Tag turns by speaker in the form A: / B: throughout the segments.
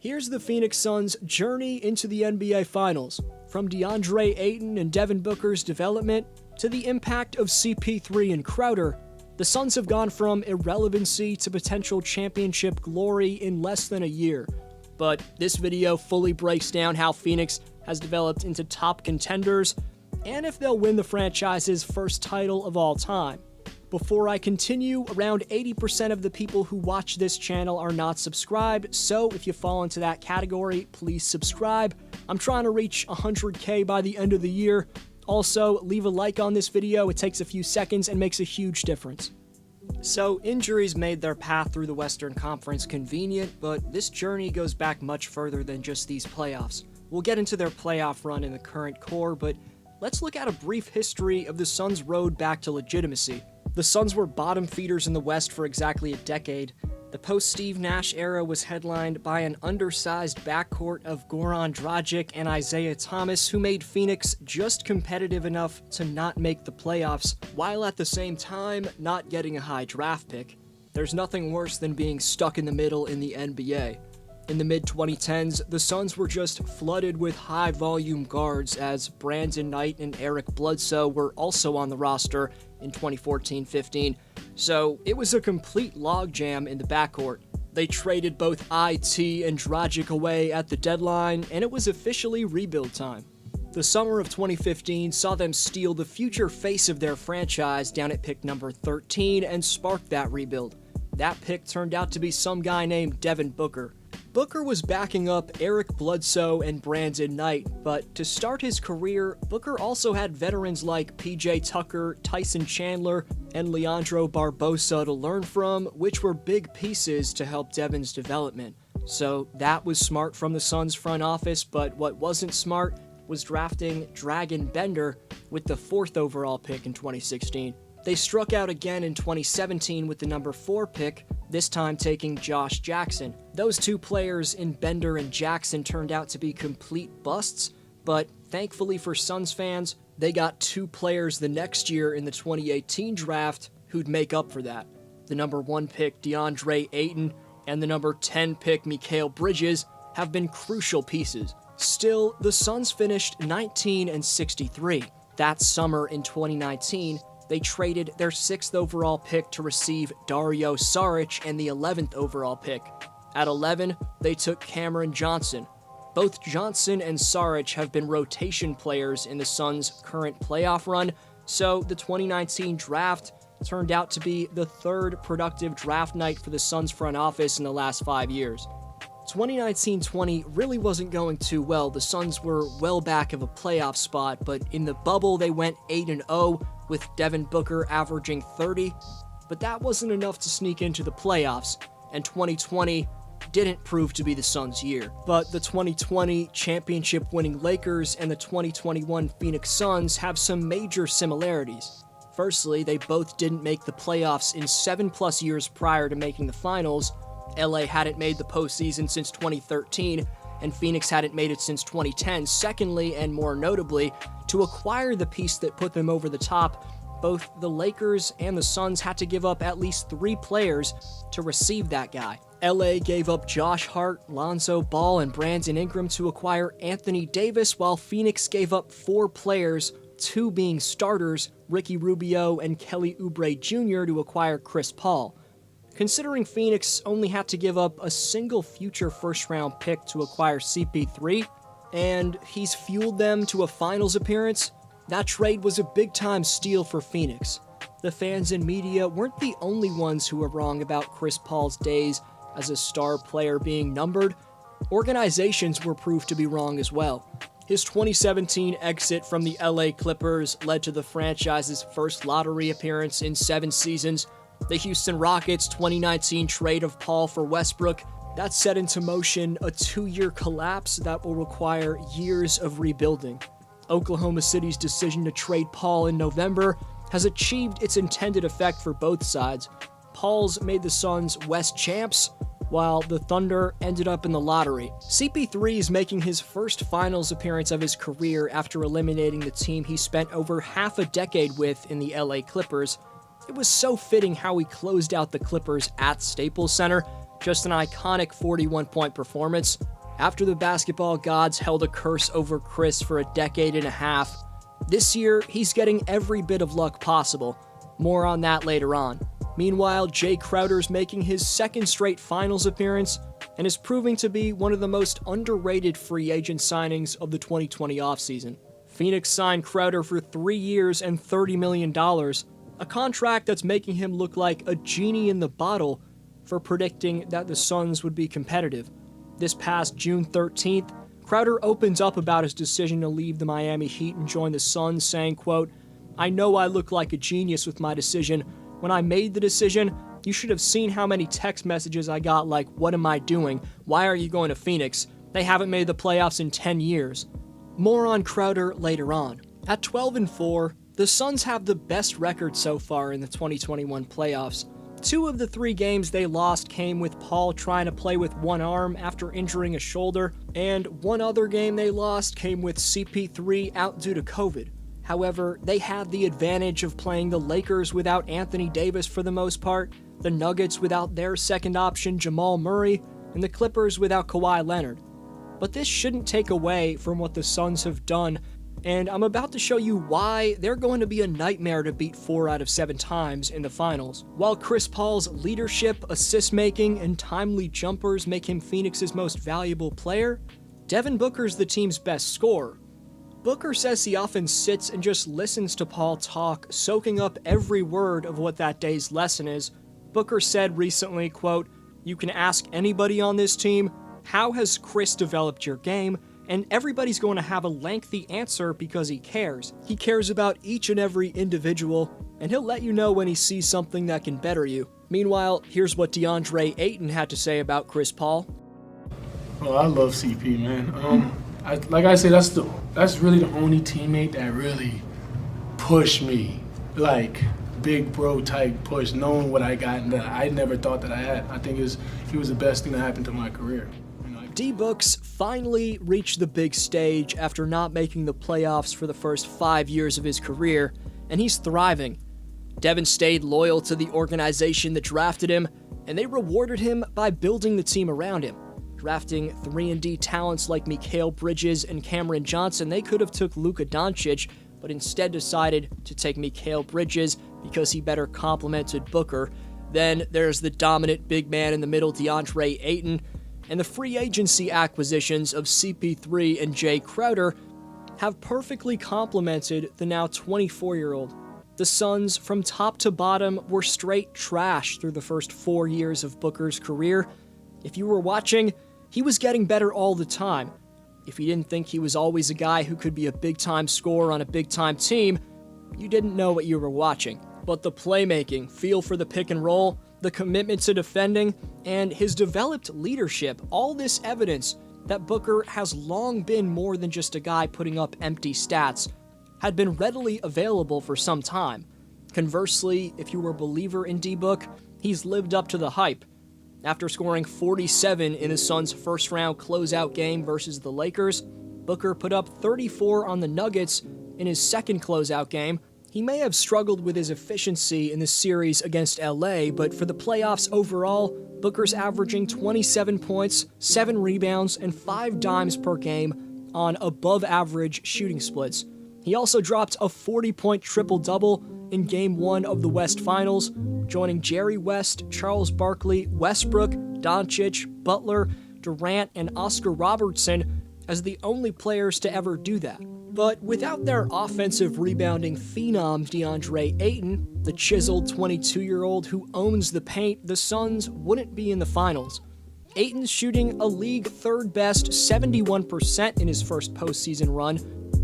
A: Here's the Phoenix Suns' journey into the NBA Finals, from DeAndre Ayton and Devin Booker's development to the impact of CP3 and Crowder. The Suns have gone from irrelevancy to potential championship glory in less than a year. But this video fully breaks down how Phoenix has developed into top contenders and if they'll win the franchise's first title of all time. Before I continue, around 80% of the people who watch this channel are not subscribed, so if you fall into that category, please subscribe. I'm trying to reach 100K by the end of the year. Also, leave a like on this video, it takes a few seconds and makes a huge difference. So, injuries made their path through the Western Conference convenient, but this journey goes back much further than just these playoffs. We'll get into their playoff run in the current core, but let's look at a brief history of the Suns' road back to legitimacy. The Suns were bottom feeders in the West for exactly a decade. The post-Steve Nash era was headlined by an undersized backcourt of Goran Dragic and Isaiah Thomas, who made Phoenix just competitive enough to not make the playoffs, while at the same time not getting a high draft pick. There's nothing worse than being stuck in the middle in the NBA. In the mid-2010s, the Suns were just flooded with high-volume guards as Brandon Knight and Eric Bledsoe were also on the roster in 2014-15, so it was a complete logjam in the backcourt. They traded both IT and Dragic away at the deadline, and it was officially rebuild time. The summer of 2015 saw them steal the future face of their franchise down at pick number 13 and spark that rebuild. That pick turned out to be some guy named Devin Booker. Booker was backing up Eric Bledsoe and Brandon Knight, but to start his career, Booker also had veterans like PJ Tucker, Tyson Chandler, and Leandro Barbosa to learn from, which were big pieces to help Devin's development. So that was smart from the Suns front office, but what wasn't smart was drafting Dragan Bender with the 4th overall pick in 2016. They struck out again in 2017 with the number 4 pick, this time taking Josh Jackson. Those two players in Bender and Jackson turned out to be complete busts, but thankfully for Suns fans, they got 2 players the next year in the 2018 draft who'd make up for that. The number 1 pick, DeAndre Ayton, and the number 10 pick, Mikal Bridges, have been crucial pieces. Still, the Suns finished 19-63. That summer in 2019, they traded their 6th overall pick to receive Dario Saric and the 11th overall pick. At 11, they took Cameron Johnson. Both Johnson and Saric have been rotation players in the Suns' current playoff run, so the 2019 draft turned out to be the 3rd productive draft night for the Suns front office in the last 5 years. 2019-20 really wasn't going too well. The Suns were well back of a playoff spot, but in the bubble they went 8-0 with Devin Booker averaging 30, but that wasn't enough to sneak into the playoffs, and 2020 didn't prove to be the Suns' year. But the 2020 championship-winning Lakers and the 2021 Phoenix Suns have some major similarities. Firstly, they both didn't make the playoffs in 7+ years prior to making the finals. LA hadn't made the postseason since 2013, and Phoenix hadn't made it since 2010. Secondly, and more notably, to acquire the piece that put them over the top, both the Lakers and the Suns had to give up at least 3 players to receive that guy. LA gave up Josh Hart, Lonzo Ball, and Brandon Ingram to acquire Anthony Davis, while Phoenix gave up 4 players, 2 being starters, Ricky Rubio and Kelly Oubre Jr., to acquire Chris Paul. Considering Phoenix only had to give up a single future first-round pick to acquire CP3, and he's fueled them to a finals appearance, that trade was a big-time steal for Phoenix. The fans and media weren't the only ones who were wrong about Chris Paul's days as a star player being numbered. Organizations were proved to be wrong as well. His 2017 exit from the LA Clippers led to the franchise's first lottery appearance in 7 seasons. The Houston Rockets' 2019 trade of Paul for Westbrook, that set into motion a 2-year collapse that will require years of rebuilding. Oklahoma City's decision to trade Paul in November has achieved its intended effect for both sides. Paul's made the Suns West champs, while the Thunder ended up in the lottery. CP3 is making his first finals appearance of his career after eliminating the team he spent over half a decade with in the LA Clippers. It was so fitting how he closed out the Clippers at Staples Center. just an iconic 41-point performance. After the basketball gods held a curse over Chris for a decade and a half, this year he's getting every bit of luck possible. More on that later on. Meanwhile, Jay Crowder's making his second straight finals appearance and is proving to be one of the most underrated free agent signings of the 2020 offseason. Phoenix signed Crowder for 3 years and $30 million, a contract that's making him look like a genie in the bottle for predicting that the Suns would be competitive. This past June 13th, Crowder opens up about his decision to leave the Miami Heat and join the Suns, saying, quote, "I know I look like a genius with my decision. When I made the decision, you should have seen how many text messages I got like, what am I doing? Why are you going to Phoenix? They haven't made the playoffs in 10 years. More on Crowder later on. At 12-4, the Suns have the best record so far in the 2021 playoffs. 2 of the 3 games they lost came with Paul trying to play with one arm after injuring a shoulder, and one other game they lost came with CP3 out due to COVID. However, they had the advantage of playing the Lakers without Anthony Davis for the most part, the Nuggets without their second option Jamal Murray, and the Clippers without Kawhi Leonard. But this shouldn't take away from what the Suns have done, and I'm about to show you why they're going to be a nightmare to beat 4 out of 7 times in the finals. While Chris Paul's leadership, assist-making, and timely jumpers make him Phoenix's most valuable player, Devin Booker's the team's best scorer. Booker says he often sits and just listens to Paul talk, soaking up every word of what that day's lesson is. Booker said recently, quote, "You can ask anybody on this team, how has Chris developed your game? And everybody's going to have a lengthy answer because he cares. He cares about each and every individual, and he'll let you know when he sees something that can better you." Meanwhile, here's what DeAndre Ayton had to say about Chris Paul.
B: Well, I love CP, man. Like I said, that's really the only teammate that really pushed me, like big bro type push, knowing what I got and that I never thought that I had. I think he was the best thing that happened to my career.
A: D-Books finally reached the big stage after not making the playoffs for the first 5 years of his career, and he's thriving. Devin stayed loyal to the organization that drafted him, and they rewarded him by building the team around him. Drafting 3-and-D talents like Mikal Bridges and Cameron Johnson, they could have took Luka Doncic, but instead decided to take Mikal Bridges because he better complemented Booker. Then there's the dominant big man in the middle, DeAndre Ayton, and the free agency acquisitions of CP3 and Jay Crowder have perfectly complemented the now 24-year-old. The Suns, from top to bottom, were straight trash through the first 4 years of Booker's career. If you were watching, he was getting better all the time. If you didn't think he was always a guy who could be a big-time scorer on a big-time team, you didn't know what you were watching. But the playmaking, feel for the pick and roll, the commitment to defending, and his developed leadership, all this evidence that Booker has long been more than just a guy putting up empty stats, had been readily available for some time. Conversely, if you were a believer in D-Book, he's lived up to the hype. After scoring 47 in his Suns' first-round closeout game versus the Lakers, Booker put up 34 on the Nuggets in his second closeout game. He may have struggled with his efficiency in the series against LA, but for the playoffs overall, Booker's averaging 27 points, 7 rebounds, and 5 dimes per game on above-average shooting splits. He also dropped a 40-point triple-double in Game 1 of the West Finals, joining Jerry West, Charles Barkley, Westbrook, Doncic, Butler, Durant, and Oscar Robertson as the only players to ever do that. But without their offensive rebounding phenom DeAndre Ayton, the chiseled 22-year-old who owns the paint, the Suns wouldn't be in the finals. Ayton's shooting a league third-best 71% in his first postseason run,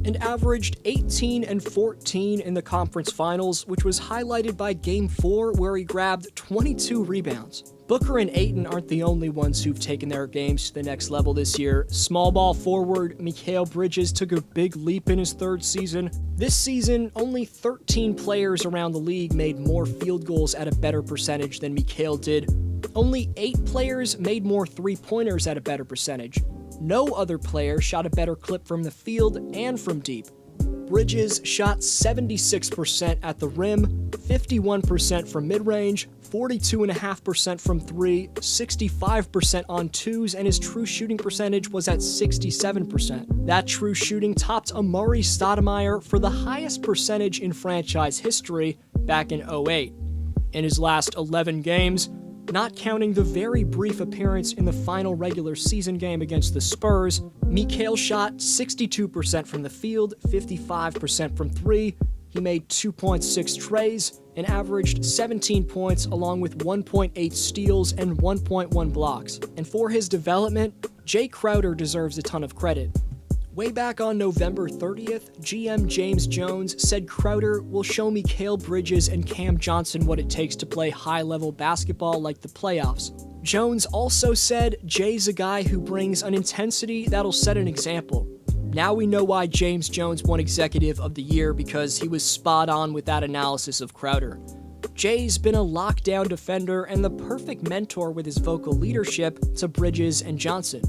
A: and averaged 18 and 14 in the conference finals, which was highlighted by Game 4 where he grabbed 22 rebounds. Booker and Ayton aren't the only ones who've taken their games to the next level this year. Small ball forward Mikal Bridges took a big leap in his third season. This season, only 13 players around the league made more field goals at a better percentage than Mikal did. Only 8 players made more three-pointers at a better percentage. No other player shot a better clip from the field and from deep. Bridges shot 76% at the rim, 51% from mid-range, 42.5% from 3, 65% on 2s, and his true shooting percentage was at 67%. That true shooting topped Amari Stoudemire for the highest percentage in franchise history back in 2008. In his last 11 games, not counting the very brief appearance in the final regular season game against the Spurs, Mikal shot 62% from the field, 55% from 3. He made 2.6 treys and averaged 17 points along with 1.8 steals and 1.1 blocks. And for his development, Jay Crowder deserves a ton of credit. Way back on November 30th, GM James Jones said Crowder will show Mikal Bridges and Cam Johnson what it takes to play high-level basketball like the playoffs. Jones also said Jay's a guy who brings an intensity that'll set an example. Now we know why James Jones won Executive of the Year, because he was spot on with that analysis of Crowder. Jay's been a lockdown defender and the perfect mentor with his vocal leadership to Bridges and Johnson.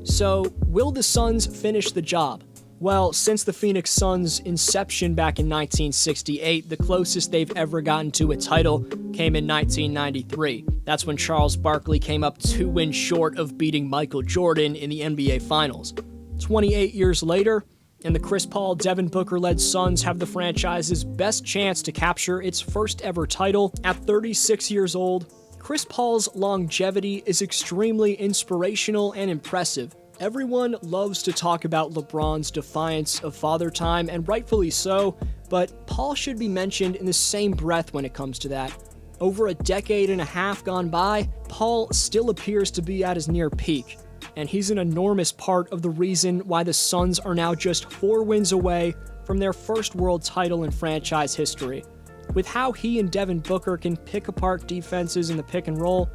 A: So, will the Suns finish the job? Well, since the Phoenix Suns' inception back in 1968, the closest they've ever gotten to a title came in 1993. That's when Charles Barkley came up 2 wins short of beating Michael Jordan in the NBA Finals. 28 years later, and the Chris Paul, Devin Booker-led Suns have the franchise's best chance to capture its first ever title. At 36 years old, Chris Paul's longevity is extremely inspirational and impressive. Everyone loves to talk about LeBron's defiance of father time, and rightfully so, but Paul should be mentioned in the same breath when it comes to that. Over a decade and a half gone by, Paul still appears to be at his near peak, and he's an enormous part of the reason why the Suns are now just 4 wins away from their first world title in franchise history. With how he and Devin Booker can pick apart defenses in the pick and roll,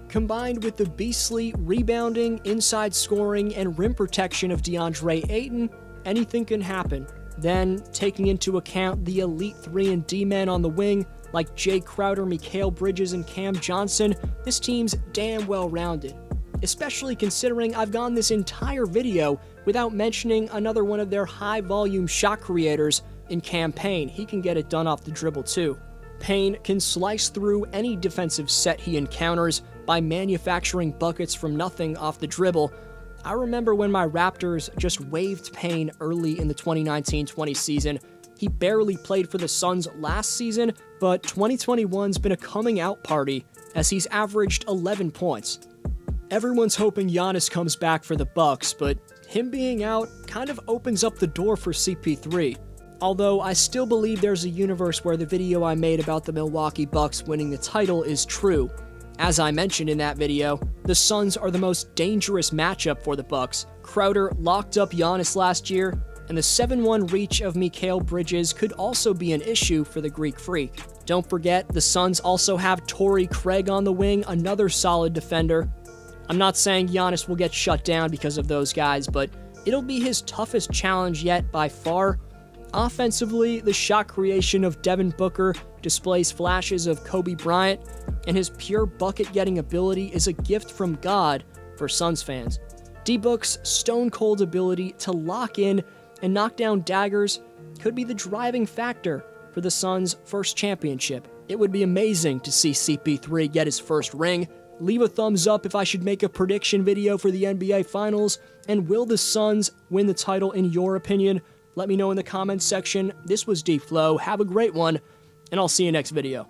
A: combined with the beastly rebounding, inside scoring, and rim protection of DeAndre Ayton, anything can happen. Then, taking into account the elite 3 and D men on the wing, like Jay Crowder, Mikal Bridges, and Cam Johnson, this team's damn well rounded. Especially considering I've gone this entire video without mentioning another one of their high-volume shot creators in Cam Payne. He can get it done off the dribble too. Payne can slice through any defensive set he encounters by manufacturing buckets from nothing off the dribble. I remember when my Raptors just waived Payne early in the 2019-20 season. He barely played for the Suns last season, but 2021's been a coming out party as he's averaged 11 points. Everyone's hoping Giannis comes back for the Bucks, but him being out kind of opens up the door for CP3. Although I still believe there's a universe where the video I made about the Milwaukee Bucks winning the title is true. As I mentioned in that video, the Suns are the most dangerous matchup for the Bucks. Crowder locked up Giannis last year, and the 7-1 reach of Mikal Bridges could also be an issue for the Greek Freak. Don't forget, the Suns also have Torrey Craig on the wing, another solid defender. I'm not saying Giannis will get shut down because of those guys, but it'll be his toughest challenge yet by far. Offensively, the shot creation of Devin Booker displays flashes of Kobe Bryant, and his pure bucket-getting ability is a gift from God for Suns fans. D-Book's stone-cold ability to lock in and knock down daggers could be the driving factor for the Suns' first championship. It would be amazing to see CP3 get his first ring. Leave a thumbs up if I should make a prediction video for the NBA Finals, and will the Suns win the title in your opinion? Let me know in the comments section. This was Deep Flow. Have a great one, and I'll see you next video.